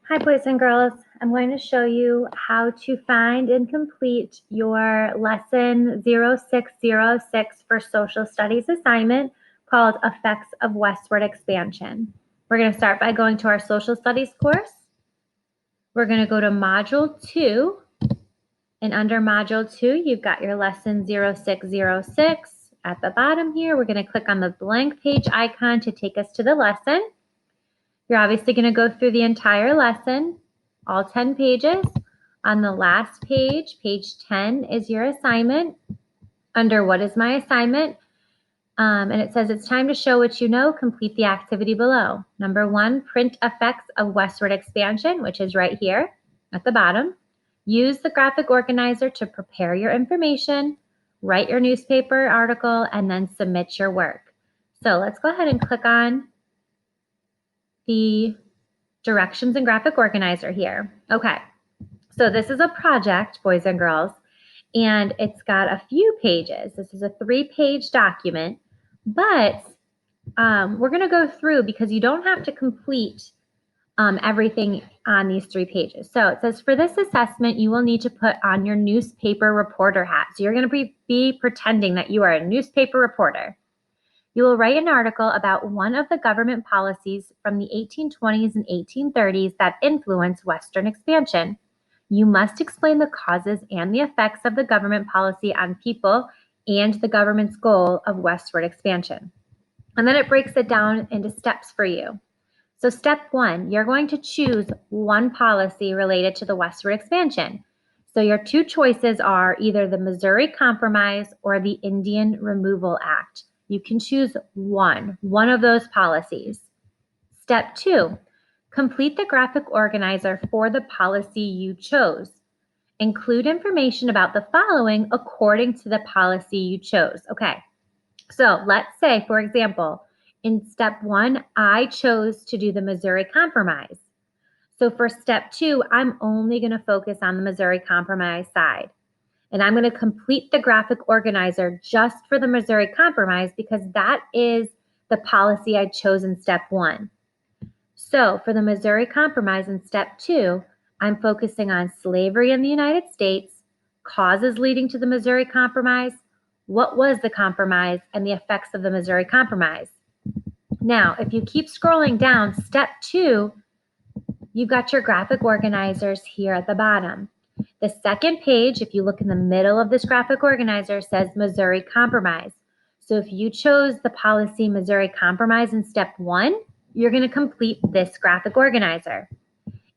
Hi, boys and girls. I'm going to show you how to find and complete your lesson 0606 for social studies assignment called Effects of Westward Expansion. We're going to start by going to our social studies course. We're going to go to module 2. And under module 2, you've got your lesson 0606. At the bottom here, we're going to click on the blank page icon to take us to the lesson. You're obviously going to go through the entire lesson, all 10 pages. On the last page, page 10, is your assignment. Under what is my assignment? And it says it's time to show what you know. Complete the activity below. Number 1, print effects of westward expansion, which is right here at the bottom. Use the graphic organizer to prepare your information, write your newspaper article, and then submit your work. So let's go ahead and click on the directions and graphic organizer here. Okay, so this is a project, boys and girls, and it's got a few pages. This is a 3-page document, but we're going to go through because you don't have to complete everything on these 3 pages. So it says, for this assessment, you will need to put on your newspaper reporter hat. So you're going to be pretending that you are a newspaper reporter. You will write an article about one of the government policies from the 1820s and 1830s that influenced Western expansion. You must explain the causes and the effects of the government policy on people and the government's goal of westward expansion. And then it breaks it down into steps for you. So step 1, you're going to choose one policy related to the westward expansion. So your 2 choices are either the Missouri Compromise or the Indian Removal Act. You can choose one of those policies. Step 2, complete the graphic organizer for the policy you chose. Include information about the following according to the policy you chose. Okay, so let's say, for example, in step 1, I chose to do the Missouri Compromise. So for step 2, I'm only going to focus on the Missouri Compromise side. And I'm going to complete the graphic organizer just for the Missouri Compromise because that is the policy I chose in step 1. So for the Missouri Compromise in step 2, I'm focusing on slavery in the United States, causes leading to the Missouri Compromise, what was the compromise, and the effects of the Missouri Compromise. Now, if you keep scrolling down, step 2, you've got your graphic organizers here at the bottom. The second page, if you look in the middle of this graphic organizer, says Missouri Compromise. So if you chose the policy Missouri Compromise in step 1, you're going to complete this graphic organizer.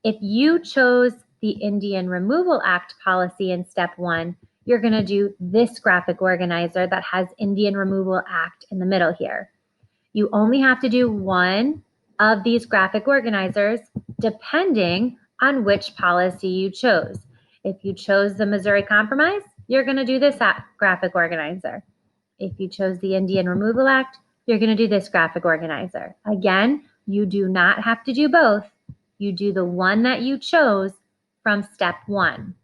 If you chose the Indian Removal Act policy in step 1, you're going to do this graphic organizer that has Indian Removal Act in the middle here. You only have to do one of these graphic organizers depending on which policy you chose. If you chose the Missouri Compromise, you're going to do this graphic organizer. If you chose the Indian Removal Act, you're going to do this graphic organizer. Again, you do not have to do both. You do the one that you chose from step 1.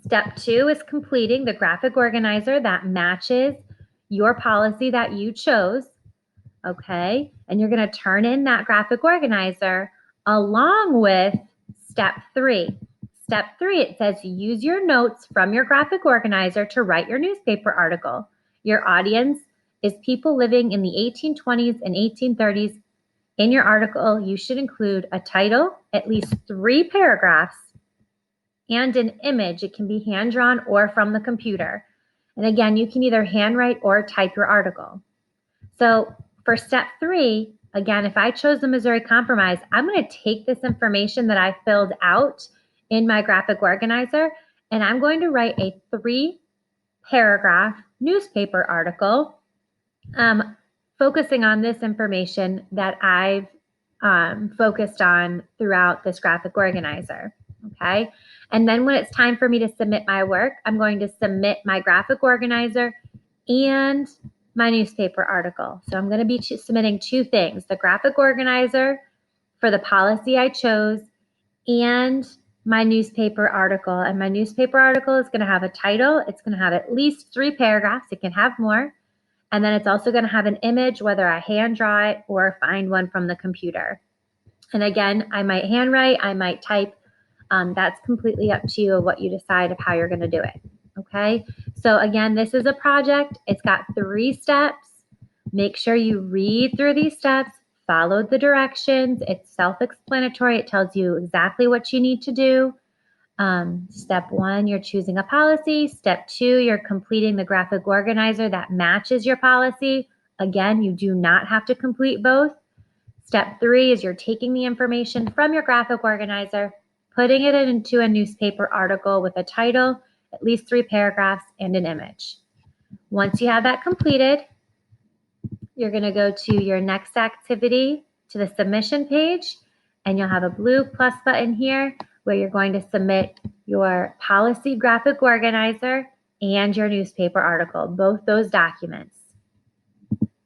Step 2 is completing the graphic organizer that matches your policy that you chose. Okay, and you're going to turn in that graphic organizer along with step 3. Step 3, it says use your notes from your graphic organizer to write your newspaper article. Your audience is people living in the 1820s and 1830s. In your article, you should include a title, at least 3 paragraphs, and an image. It can be hand-drawn or from the computer. And again, you can either handwrite or type your article. So for step 3, again, if I chose the Missouri Compromise, I'm going to take this information that I filled out in my graphic organizer, and I'm going to write a 3-paragraph newspaper article focusing on this information that I've focused on throughout this graphic organizer. Okay, and then when it's time for me to submit my work, I'm going to submit my graphic organizer and my newspaper article. So I'm going to be submitting 2 things, the graphic organizer for the policy I chose and my newspaper article. And my newspaper article is going to have a title. It's going to have at least 3 paragraphs. It can have more. And then it's also going to have an image, whether I hand draw it or find one from the computer. And again, I might handwrite, I might type. That's completely up to you of what you decide of how you're going to do it. Okay. So again, this is a project. It's got 3 steps. Make sure you read through these steps, follow the directions. It's self-explanatory. It tells you exactly what you need to do. Step 1, you're choosing a policy. Step 2, you're completing the graphic organizer that matches your policy. Again, you do not have to complete both. Step 3 is you're taking the information from your graphic organizer, putting it into a newspaper article with a title, at least 3 paragraphs, and an image. Once you have that completed, you're going to go to your next activity, to the submission page, and you'll have a blue plus button here where you're going to submit your policy graphic organizer and your newspaper article, both those documents.